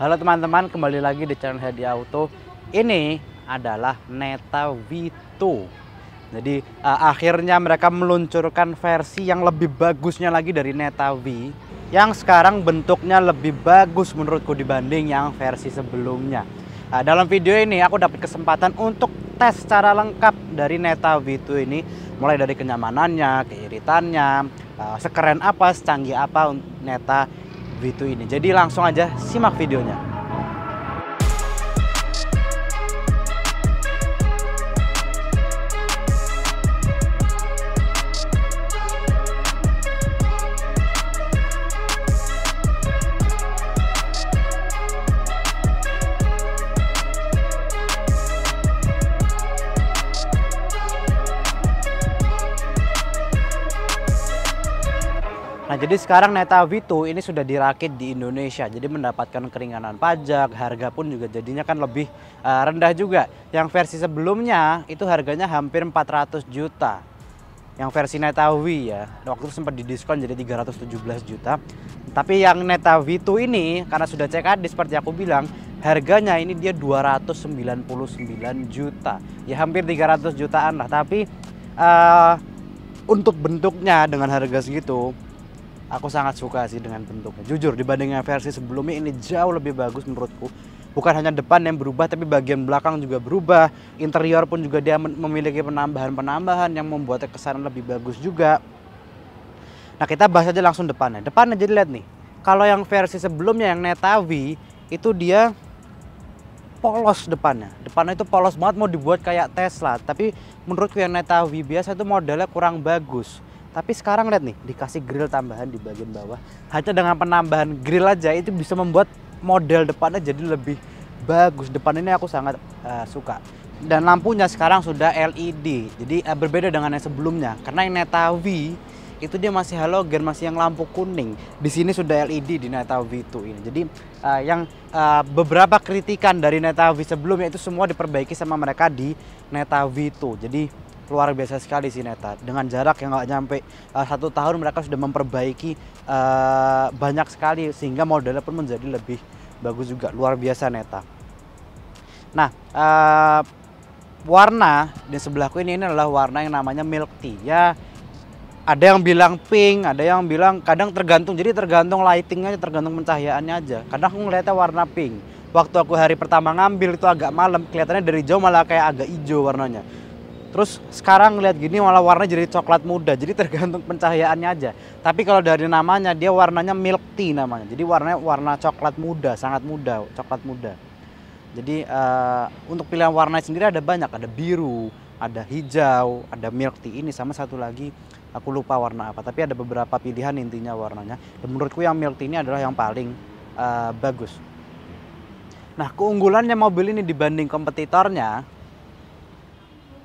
Halo teman-teman, kembali lagi di channel Hadi Auto. Ini adalah Neta V2. Jadi akhirnya mereka meluncurkan versi yang lebih bagusnya lagi dari Neta V, yang sekarang bentuknya lebih bagus menurutku dibanding yang versi sebelumnya. Dalam video ini aku dapat kesempatan untuk tes secara lengkap dari Neta V2 ini, mulai dari kenyamanannya, keiritannya, sekeren apa, secanggih apa Neta V2 ini. Jadi langsung aja simak videonya. Nah, jadi sekarang Neta V2 ini sudah dirakit di Indonesia, jadi mendapatkan keringanan pajak, harga pun juga jadinya kan lebih rendah juga. Yang versi sebelumnya itu harganya hampir 400 juta. Yang versi Neta V ya, waktu itu sempat didiskon jadi 317 juta. Tapi yang Neta V2 ini karena sudah CKD seperti aku bilang, harganya ini dia 299 juta. Ya hampir 300 jutaan lah, tapi untuk bentuknya dengan harga segitu aku sangat suka sih dengan bentuknya. Jujur dibandingnya versi sebelumnya ini jauh lebih bagus menurutku. Bukan hanya depan yang berubah tapi bagian belakang juga berubah. Interior pun juga dia memiliki penambahan-penambahan yang membuatnya kesan lebih bagus juga. Nah, kita bahas aja langsung depannya. Depannya jadi lihat nih. Kalau yang versi sebelumnya yang Neta V itu dia polos depannya. Depannya itu polos banget, mau dibuat kayak Tesla. Tapi menurutku yang Neta V biasa itu modelnya kurang bagus. Tapi sekarang lihat nih, dikasih grill tambahan di bagian bawah. Hanya dengan penambahan grill aja itu bisa membuat model depannya jadi lebih bagus. Depan ini aku sangat suka. Dan lampunya sekarang sudah LED. Jadi berbeda dengan yang sebelumnya. Karena yang Neta V itu dia masih halogen, masih yang lampu kuning. Di sini sudah LED di Neta V2 ini. Jadi beberapa kritikan dari Neta V sebelumnya itu semua diperbaiki sama mereka di Neta V2. Jadi luar biasa sekali sih Neta. Dengan jarak yang nggak nyampe 1 tahun mereka sudah memperbaiki banyak sekali sehingga modelnya pun menjadi lebih bagus juga. Luar biasa Neta. Nah, warna di sebelahku ini adalah warna yang namanya milk tea. Ya, ada yang bilang pink, ada yang bilang kadang tergantung. Jadi tergantung lightingnya, tergantung pencahayaannya aja. Kadang aku ngeliatnya warna pink. Waktu aku hari pertama ngambil itu agak malam, kelihatannya dari jauh malah kayak agak hijau warnanya. Terus sekarang lihat gini malah warna jadi coklat muda. Jadi tergantung pencahayaannya aja. Tapi kalau dari namanya dia warnanya milk tea namanya. Jadi warnanya warna coklat muda, sangat muda, coklat muda. Jadi untuk pilihan warna sendiri ada banyak, ada biru, ada hijau, ada milk tea ini sama satu lagi aku lupa warna apa. Tapi ada beberapa pilihan intinya warnanya. Dan menurutku yang milk tea ini adalah yang paling bagus. Nah, keunggulannya mobil ini dibanding kompetitornya.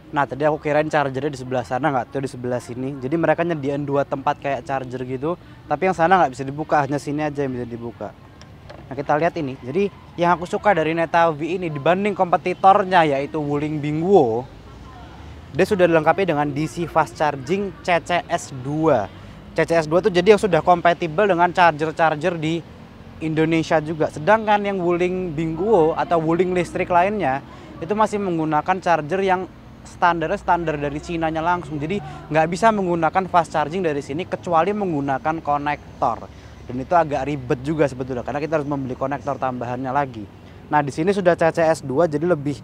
Nah, tadi aku kirain chargernya di sebelah sana, nggak tuh di sebelah sini. Jadi mereka nyediain 2 tempat kayak charger gitu, tapi yang sana nggak bisa dibuka, hanya sini aja yang bisa dibuka. Nah, kita lihat ini. Jadi yang aku suka dari Neta V ini dibanding kompetitornya yaitu Wuling Bingguo, dia sudah dilengkapi dengan DC fast charging CCS2. CCS2 tuh jadi yang sudah kompatibel dengan charger-charger di Indonesia juga. Sedangkan yang Wuling Bingguo atau Wuling listrik lainnya itu masih menggunakan charger yang standar dari Cina-nya langsung. Jadi nggak bisa menggunakan fast charging dari sini kecuali menggunakan konektor. Dan itu agak ribet juga sebetulnya karena kita harus membeli konektor tambahannya lagi. Nah, di sini sudah CCS2 jadi lebih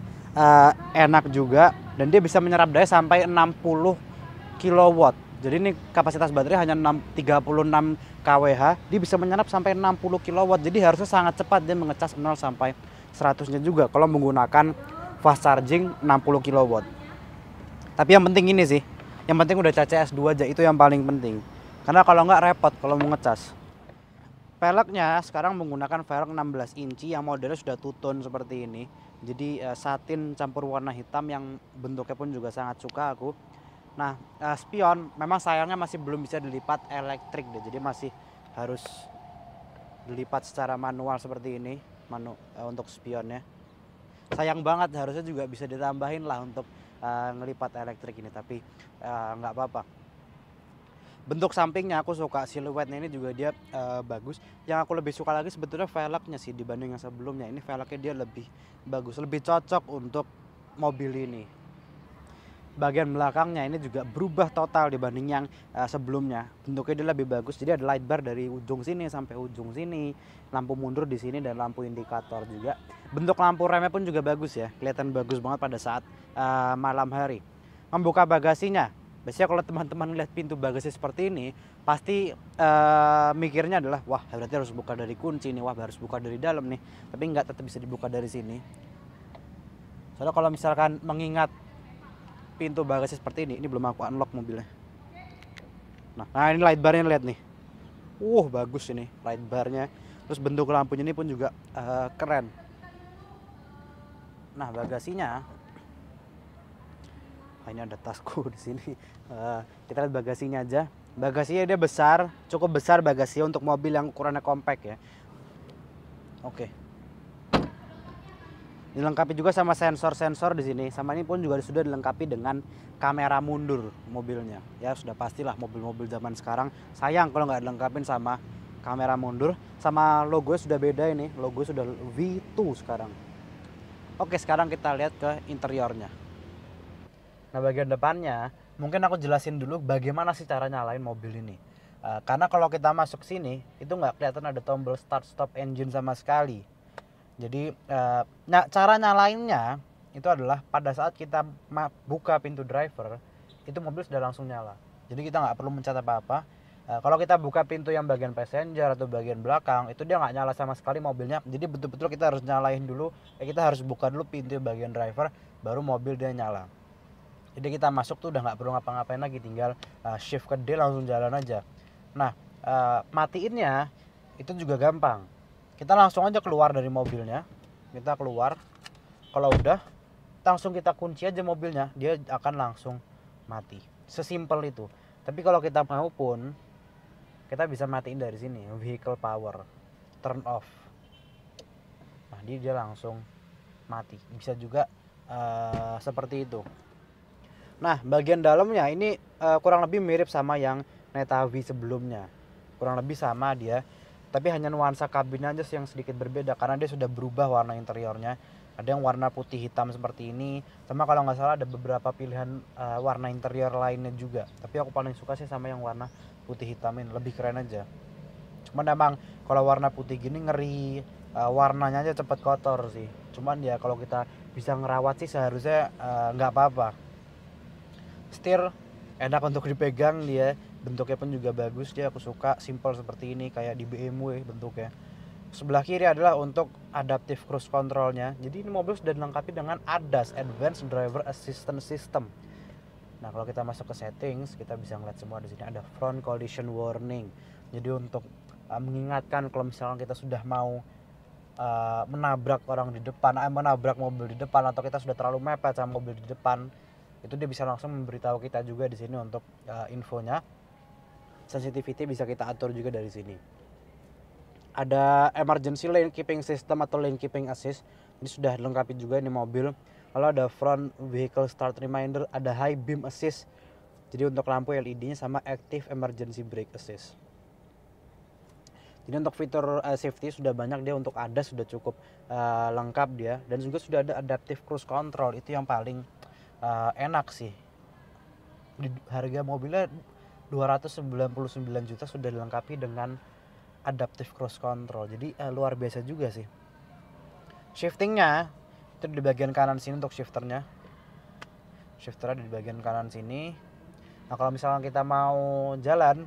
enak juga dan dia bisa menyerap daya sampai 60 kW. Jadi ini kapasitas baterai hanya 36 kWh, dia bisa menyerap sampai 60 kW. Jadi harusnya sangat cepat dia mengecas 0 sampai 100-nya juga kalau menggunakan fast charging 60 kW. Tapi yang penting ini sih, yang penting udah CCS2 aja, itu yang paling penting. Karena kalau nggak repot kalau mau ngecas. Velgnya sekarang menggunakan velg 16 inci yang modelnya sudah two-tone seperti ini. Jadi satin campur warna hitam yang bentuknya pun juga sangat suka aku. Nah, spion memang sayangnya masih belum bisa dilipat elektrik deh. Jadi masih harus dilipat secara manual seperti ini untuk spionnya. Sayang banget, harusnya juga bisa ditambahin lah untuk ngelipat elektrik ini, tapi nggak apa-apa. Bentuk sampingnya aku suka, siluetnya ini juga dia bagus. Yang aku lebih suka lagi sebetulnya velgnya sih dibanding yang sebelumnya. Ini velgnya dia lebih bagus, lebih cocok untuk mobil ini. Bagian belakangnya ini juga berubah total dibanding yang sebelumnya. Bentuknya dia lebih bagus. Jadi ada light bar dari ujung sini sampai ujung sini, lampu mundur di sini dan lampu indikator juga. Bentuk lampu remnya pun juga bagus ya, kelihatan bagus banget pada saat malam hari. Membuka bagasinya, biasanya kalau teman-teman lihat pintu bagasi seperti ini, pasti mikirnya adalah wah berarti harus buka dari kunci nih, wah harus buka dari dalam nih. Tapi nggak, tetap bisa dibuka dari sini. Soalnya kalau misalkan mengingat pintu bagasi seperti ini belum aku unlock mobilnya. Nah ini light barnya lihat nih. Bagus ini light barnya. Terus bentuk lampunya ini pun juga keren. Nah bagasinya, ini ada tasku di sini. Kita lihat bagasinya aja. Bagasinya dia besar, cukup besar bagasinya untuk mobil yang ukurannya compact ya. Oke. Dilengkapi juga sama sensor-sensor di sini. Sama ini pun juga sudah dilengkapi dengan kamera mundur mobilnya. Ya sudah pastilah mobil-mobil zaman sekarang. Sayang kalau nggak dilengkapin sama kamera mundur. Sama logo sudah beda ini. Logo sudah V2 sekarang. Oke, sekarang kita lihat ke interiornya. Nah bagian depannya, mungkin aku jelasin dulu bagaimana sih cara nyalain mobil ini. Karena kalau kita masuk sini, itu nggak kelihatan ada tombol start stop engine sama sekali. Jadi cara nyalainnya itu adalah pada saat kita buka pintu driver, itu mobil sudah langsung nyala. Jadi kita nggak perlu mencet apa-apa. Kalau kita buka pintu yang bagian passenger atau bagian belakang, itu dia nggak nyala sama sekali mobilnya. Jadi betul-betul kita harus nyalain dulu. Kita harus buka dulu pintu bagian driver, baru mobil dia nyala. Jadi kita masuk tuh udah nggak perlu ngapa-ngapain lagi, tinggal shift ke D langsung jalan aja. Nah matiinnya itu juga gampang. Kita langsung aja keluar dari mobilnya. Kita keluar. Kalau udah, langsung kita kunci aja mobilnya. Dia akan langsung mati. Sesimpel itu. Tapi kalau kita mau pun, kita bisa matiin dari sini. Vehicle power. Turn off. Nah, dia langsung mati. Bisa juga seperti itu. Nah, bagian dalamnya ini kurang lebih mirip sama yang Neta V sebelumnya. Kurang lebih sama dia. Tapi hanya nuansa kabin aja sih yang sedikit berbeda karena dia sudah berubah warna interiornya. Ada yang warna putih hitam seperti ini. Sama kalau nggak salah ada beberapa pilihan warna interior lainnya juga. Tapi aku paling suka sih sama yang warna putih hitam ini, lebih keren aja. Cuman emang kalau warna putih gini ngeri, warnanya aja cepet kotor sih. Cuman ya kalau kita bisa ngerawat sih seharusnya nggak apa-apa. Setir enak untuk dipegang dia. Bentuknya pun juga bagus, dia aku suka simple seperti ini kayak di BMW bentuknya. Sebelah kiri adalah untuk adaptive cruise controlnya. Jadi ini mobil sudah dilengkapi dengan ADAS, Advanced Driver Assistance System. Nah kalau kita masuk ke settings, kita bisa ngeliat semua di sini ada front collision warning. Jadi untuk mengingatkan kalau misalnya kita sudah mau menabrak orang di depan, menabrak mobil di depan, atau kita sudah terlalu mepet sama mobil di depan, itu dia bisa langsung memberitahu kita juga di sini untuk infonya. Sensitivity bisa kita atur juga dari sini. Ada emergency lane keeping system atau lane keeping assist. Ini sudah dilengkapi juga ini mobil. Lalu ada front vehicle start reminder, ada high beam assist. Jadi untuk lampu LED-nya sama active emergency brake assist. Jadi untuk fitur safety sudah banyak dia, untuk ADAS sudah cukup lengkap dia, dan juga sudah ada adaptive cruise control. Itu yang paling enak sih. Di harga mobilnya 299 juta sudah dilengkapi dengan adaptive cruise control. Jadi luar biasa juga sih. Shiftingnya itu di bagian kanan sini untuk shifternya. Shifternya di bagian kanan sini. Nah kalau misalnya kita mau jalan,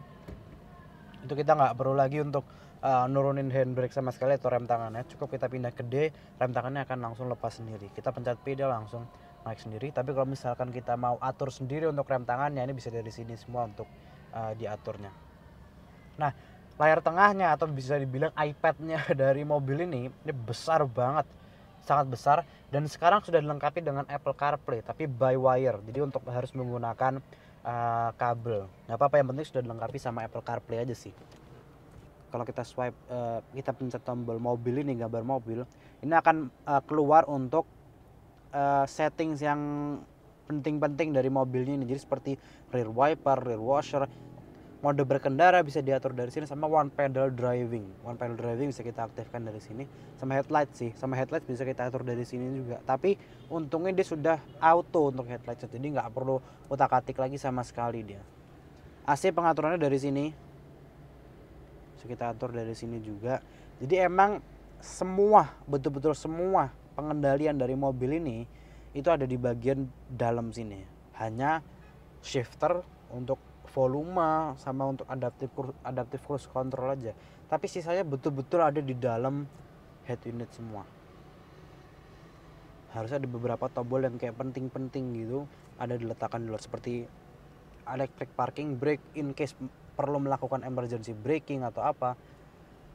itu kita nggak perlu lagi untuk nurunin handbrake sama sekali atau rem tangannya. Cukup kita pindah ke D, rem tangannya akan langsung lepas sendiri. Kita pencet P, dia langsung naik sendiri. Tapi kalau misalkan kita mau atur sendiri untuk rem tangannya, ini bisa dari sini semua untuk diaturnya. Nah layar tengahnya atau bisa dibilang iPad-nya dari mobil ini besar banget, sangat besar, dan sekarang sudah dilengkapi dengan Apple CarPlay tapi by wire. Jadi untuk harus menggunakan kabel nggak apa-apa, yang penting sudah dilengkapi sama Apple CarPlay aja sih. Kalau kita swipe, kita pencet tombol mobil ini, gambar mobil ini akan keluar untuk settings yang penting-penting dari mobilnya ini. Jadi seperti rear wiper, rear washer, Mode berkendara bisa diatur dari sini, sama one pedal driving. One pedal driving bisa kita aktifkan dari sini, sama headlight sih. Sama headlight bisa kita atur dari sini juga. Tapi untungnya dia sudah auto untuk headlight, jadi nggak perlu utak-atik lagi sama sekali dia. AC pengaturannya dari sini. Bisa kita atur dari sini juga. Jadi emang semua, betul-betul semua pengendalian dari mobil ini itu ada di bagian dalam sini. Hanya shifter untuk volume sama untuk adaptive cruise control aja, tapi sisanya betul-betul ada di dalam head unit semua. Harus ada beberapa tombol yang kayak penting-penting gitu, ada diletakkan di luar, seperti electric parking brake in case perlu melakukan emergency braking atau apa,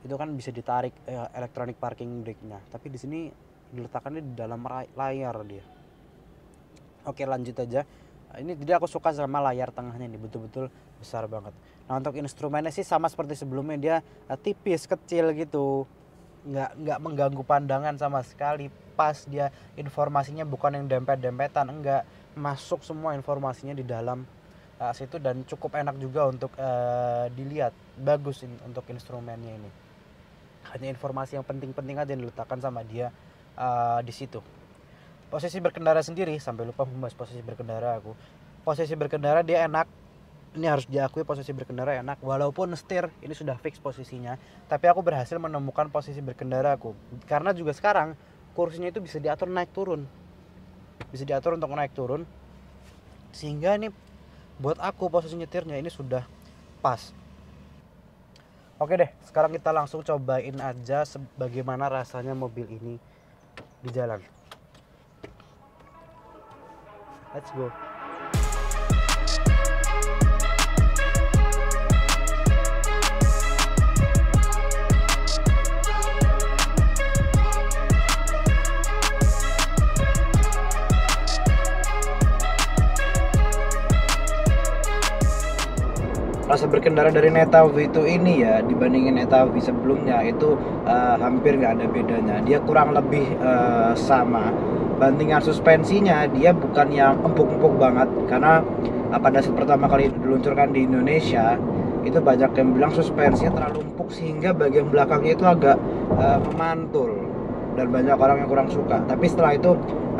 itu kan bisa ditarik electronic parking brake-nya, tapi di sini diletakkannya di dalam layar dia. Oke, lanjut aja. Ini jadi aku suka sama layar tengahnya ini, betul-betul besar banget. Nah, untuk instrumennya sih sama seperti sebelumnya, dia tipis, kecil gitu, nggak mengganggu pandangan sama sekali. Pas dia informasinya bukan yang dempet-dempetan, enggak, masuk semua informasinya di dalam situ, dan cukup enak juga untuk dilihat. Bagus untuk instrumennya ini. Hanya informasi yang penting-penting aja yang diletakkan sama dia di situ. Posisi berkendara sendiri, sampai lupa membahas posisi berkendara aku. Posisi berkendara dia enak. Ini harus diakui, posisi berkendara enak. Walaupun setir ini sudah fix posisinya, tapi aku berhasil menemukan posisi berkendara aku. Karena juga sekarang kursinya itu bisa diatur naik turun. Bisa diatur untuk naik turun. Sehingga ini buat aku posisi nyetirnya ini sudah pas. Oke deh, sekarang kita langsung cobain aja bagaimana rasanya mobil ini di jalan. Let's go. Rasa berkendara dari Neta V2 ini ya dibandingin Neta V sebelumnya itu hampir nggak ada bedanya. Dia kurang lebih sama. Bantingan suspensinya dia bukan yang empuk-empuk banget, karena pada saat pertama kali diluncurkan di Indonesia itu banyak yang bilang suspensinya terlalu empuk sehingga bagian belakangnya itu agak memantul, dan banyak orang yang kurang suka. Tapi setelah itu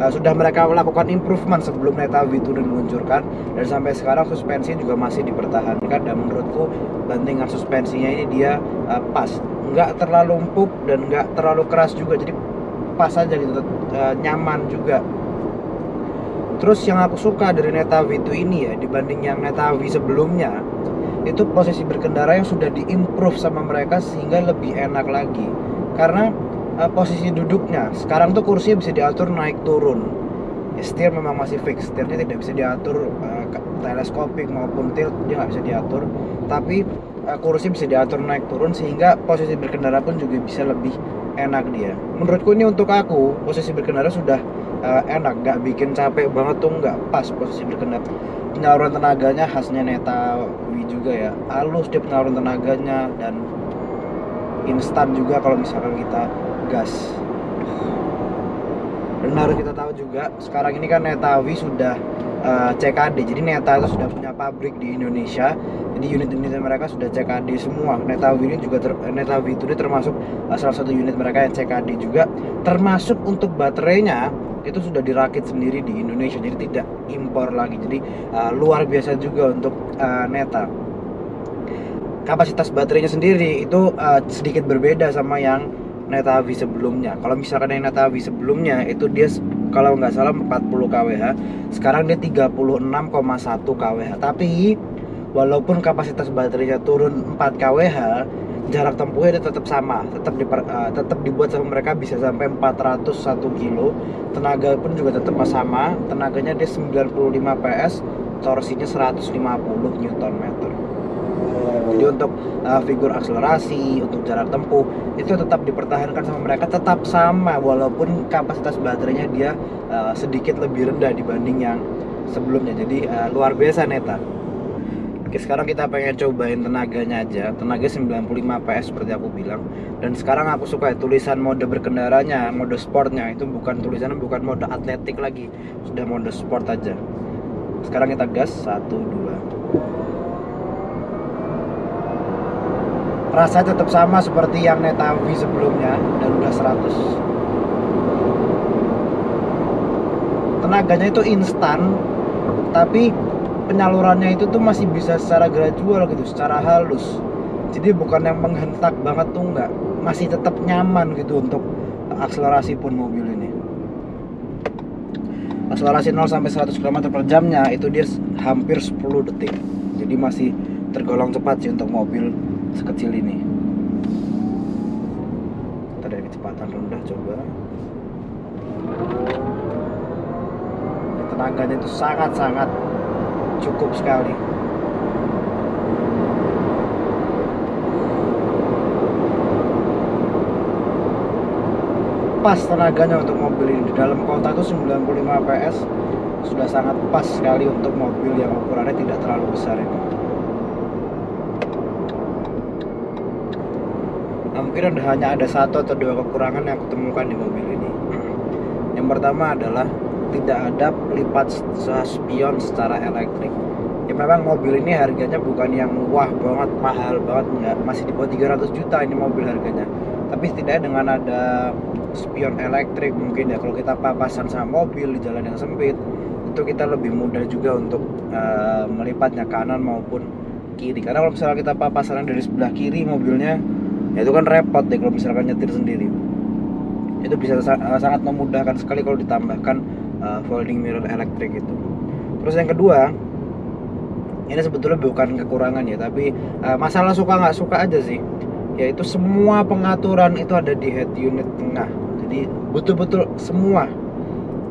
sudah mereka melakukan improvement sebelum Neta V2 diluncurkan, dan sampai sekarang suspensi juga masih dipertahankan, dan menurutku bantingan suspensinya ini dia pas, nggak terlalu empuk dan nggak terlalu keras juga, jadi pas aja gitu, nyaman juga. Terus yang aku suka dari Neta V2 ini ya dibanding yang Neta V sebelumnya, itu posisi berkendara yang sudah diimprove sama mereka sehingga lebih enak lagi. Karena posisi duduknya sekarang tuh kursinya bisa diatur naik turun. Ya, setir memang masih fix, setirnya tidak bisa diatur teleskopik maupun tilt, dia nggak bisa diatur. Tapi kursi bisa diatur naik turun sehingga posisi berkendara pun juga bisa lebih enak dia. Menurutku ini untuk aku posisi berkendara sudah enak, nggak bikin capek banget tuh, nggak, pas posisi berkendara. Penyaluran tenaganya khasnya Neta V juga ya, halus dia penyaluran tenaganya, dan instan juga kalau misalkan kita gas. Dan harus kita tahu juga sekarang ini kan Neta V sudah CKD, jadi Neta itu sudah punya pabrik di Indonesia, jadi unit-unitnya mereka sudah CKD semua. Neta V ini juga Neta V itu termasuk salah satu unit mereka yang CKD juga, termasuk untuk baterainya itu sudah dirakit sendiri di Indonesia, jadi tidak impor lagi. Jadi luar biasa juga untuk Neta. Kapasitas baterainya sendiri itu sedikit berbeda sama yang Neta V sebelumnya. Kalau misalkan yang Neta V sebelumnya itu dia kalau nggak salah 40 kWh, sekarang dia 36,1 kWh. Tapi walaupun kapasitas baterainya turun 4 kWh, jarak tempuhnya dia tetap sama, tetap dibuat sama mereka bisa sampai 401 kilo. Tenaga pun juga tetap sama, tenaganya dia 95 PS, torsinya 150 Nm. Jadi untuk figur akselerasi, untuk jarak tempuh itu tetap dipertahankan sama mereka, tetap sama walaupun kapasitas baterainya dia sedikit lebih rendah dibanding yang sebelumnya. Jadi luar biasa Neta. Oke, sekarang kita pengen cobain tenaganya aja. Tenaga 95 PS seperti aku bilang. Dan sekarang aku suka tulisan mode berkendaranya, mode sportnya itu tulisannya bukan mode atletik lagi, sudah mode sport aja. Sekarang kita gas 1 2. Rasa tetap sama seperti yang Neta V sebelumnya dan udah 100. Tenaganya itu instan, tapi penyalurannya itu tuh masih bisa secara gradual gitu, secara halus. Jadi bukan yang menghentak banget tuh enggak, masih tetap nyaman gitu untuk akselerasi pun mobil ini. Akselerasi 0 sampai 100 km per jamnya itu dia hampir 10 detik. Jadi masih tergolong cepat sih untuk mobil sekecil ini. Kita dari kecepatan rendah coba. Tenaganya itu sangat-sangat cukup sekali. Pas tenaganya untuk mobil ini, di dalam kota itu 95 PS sudah sangat pas sekali untuk mobil yang ukurannya tidak terlalu besar ini. Nah, mungkin hanya ada satu atau dua kekurangan yang aku temukan di mobil ini. Yang pertama adalah tidak ada pelipat spion secara elektrik. Ya memang mobil ini harganya bukan yang wah banget, mahal banget, enggak, masih di bawah 300 juta ini mobil harganya. Tapi setidaknya dengan ada spion elektrik mungkin ya, kalau kita papasan sama mobil di jalan yang sempit itu kita lebih mudah juga untuk melipatnya kanan maupun kiri. Karena kalau misalnya kita papasan dari sebelah kiri mobilnya, ya itu kan repot deh kalau misalkan nyetir sendiri. Itu bisa sangat memudahkan sekali kalau ditambahkan folding mirror elektrik itu. Terus yang kedua, ini sebetulnya bukan kekurangan ya, tapi masalah suka nggak suka aja sih, yaitu semua pengaturan itu ada di head unit tengah. Jadi betul-betul semua.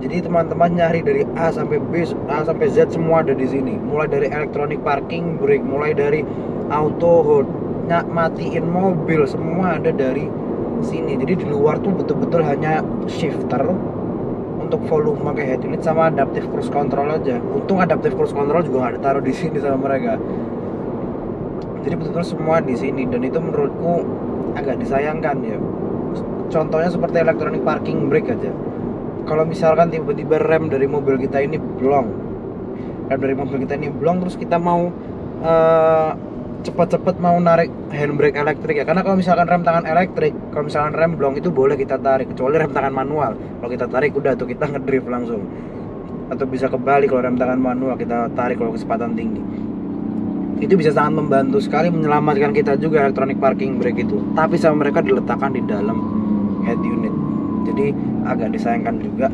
Jadi teman-teman nyari dari A sampai B, A sampai Z semua ada di sini. Mulai dari electronic parking brake, mulai dari auto hold, matiin mobil, semua ada dari sini. Jadi di luar tuh betul-betul hanya shifter untuk volume pakai head unit sama adaptive cruise control aja. Untung adaptive cruise control juga nggak ditaruh di sini sama mereka. Jadi betul-betul semua di sini, dan itu menurutku agak disayangkan ya. Contohnya seperti electronic parking brake aja. Kalau misalkan tiba-tiba rem dari mobil kita ini blong, terus kita mau cepet-cepet mau narik handbrake elektrik ya, karena kalau misalkan rem tangan elektrik, kalau misalkan rem blong itu boleh kita tarik, kecuali rem tangan manual. Kalau kita tarik udah tuh kita ngedrift langsung, atau bisa kebalik kalau rem tangan manual kita tarik kalau kecepatan tinggi. Itu bisa sangat membantu sekali menyelamatkan kita juga electronic parking brake itu, tapi sama mereka diletakkan di dalam head unit. Jadi agak disayangkan juga,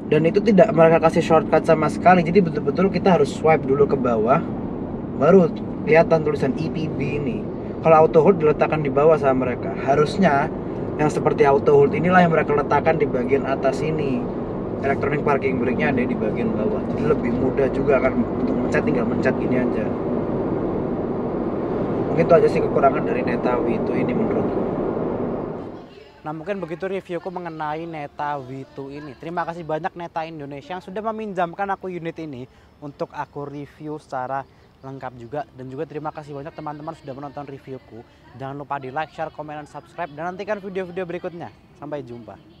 dan itu tidak mereka kasih shortcut sama sekali. Jadi betul-betul kita harus swipe dulu ke bawah baru kelihatan tulisan EPB ini. Kalau auto hold diletakkan di bawah sama mereka. Harusnya yang seperti auto hold inilah yang mereka letakkan di bagian atas ini. Electronic parking brake-nya ada di bagian bawah. Jadi lebih mudah juga kan untuk mencet, tinggal mencet gini aja. Mungkin itu aja sih kekurangan dari Neta V2 ini menurutku. Nah, mungkin begitu reviewku mengenai Neta V2 ini. Terima kasih banyak Neta Indonesia yang sudah meminjamkan aku unit ini untuk aku review secara lengkap juga. Dan juga terima kasih banyak teman-teman sudah menonton reviewku. Jangan lupa di like, share, komen, dan subscribe. Dan nantikan video-video berikutnya. Sampai jumpa.